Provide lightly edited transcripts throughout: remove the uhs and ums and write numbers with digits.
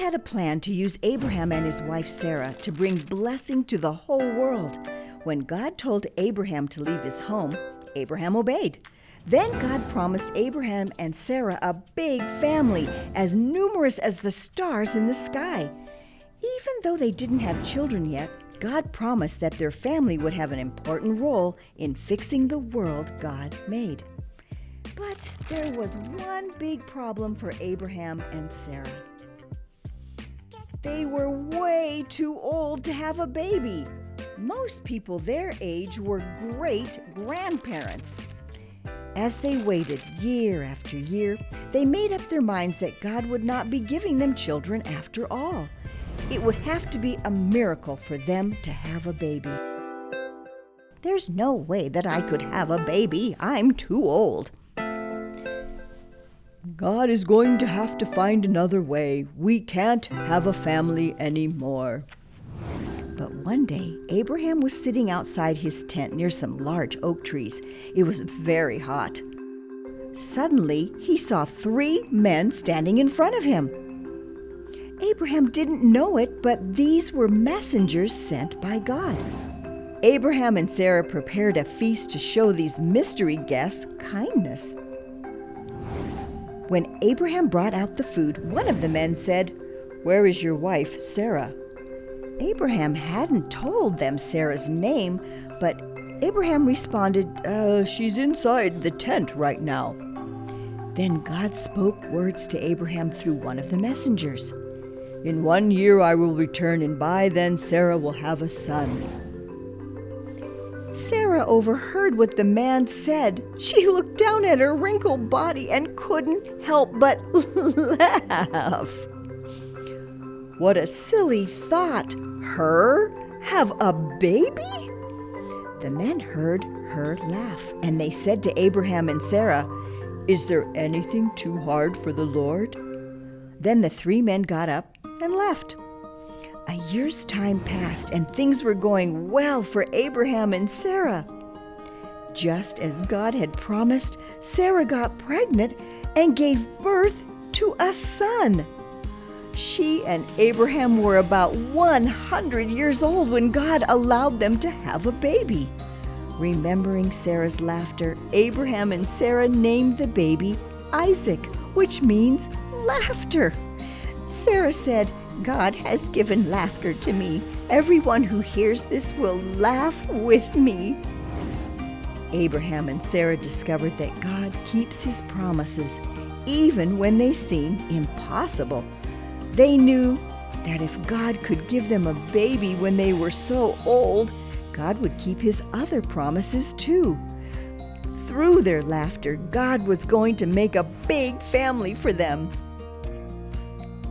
had a plan to use Abraham and his wife Sarah to bring blessing to the whole world. When God told Abraham to leave his home, Abraham obeyed. Then God promised Abraham and Sarah a big family, as numerous as the stars in the sky. Even though they didn't have children yet, God promised that their family would have an important role in fixing the world God made. But there was one big problem for Abraham and Sarah. They were way too old to have a baby. Most people their age were great-grandparents. As they waited year after year, they made up their minds that God would not be giving them children after all. It would have to be a miracle for them to have a baby. "There's no way that I could have a baby. I'm too old." "God is going to have to find another way. We can't have a family anymore." But one day, Abraham was sitting outside his tent near some large oak trees. It was very hot. Suddenly, he saw 3 men standing in front of him. Abraham didn't know it, but these were messengers sent by God. Abraham and Sarah prepared a feast to show these mystery guests kindness. When Abraham brought out the food, one of the men said, "Where is your wife, Sarah?" Abraham hadn't told them Sarah's name, but Abraham responded, "She's inside the tent right now." Then God spoke words to Abraham through one of the messengers. "In 1 year I will return, and by then Sarah will have a son." Sarah overheard what the man said. She looked down at her wrinkled body and couldn't help but laugh. What a silly thought! Her have a baby? The men heard her laugh, and they said to Abraham and Sarah, "Is there anything too hard for the Lord?" Then the 3 men got up and left. A year's time passed, and things were going well for Abraham and Sarah. Just as God had promised, Sarah got pregnant and gave birth to a son. She and Abraham were about 100 years old when God allowed them to have a baby. Remembering Sarah's laughter, Abraham and Sarah named the baby Isaac, which means laughter. Sarah said, "God has given laughter to me. Everyone who hears this will laugh with me." Abraham and Sarah discovered that God keeps his promises, even when they seem impossible. They knew that if God could give them a baby when they were so old, God would keep his other promises too. Through their laughter, God was going to make a big family for them.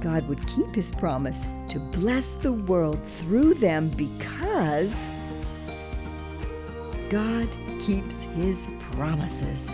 God would keep his promise to bless the world through them because God keeps his promises.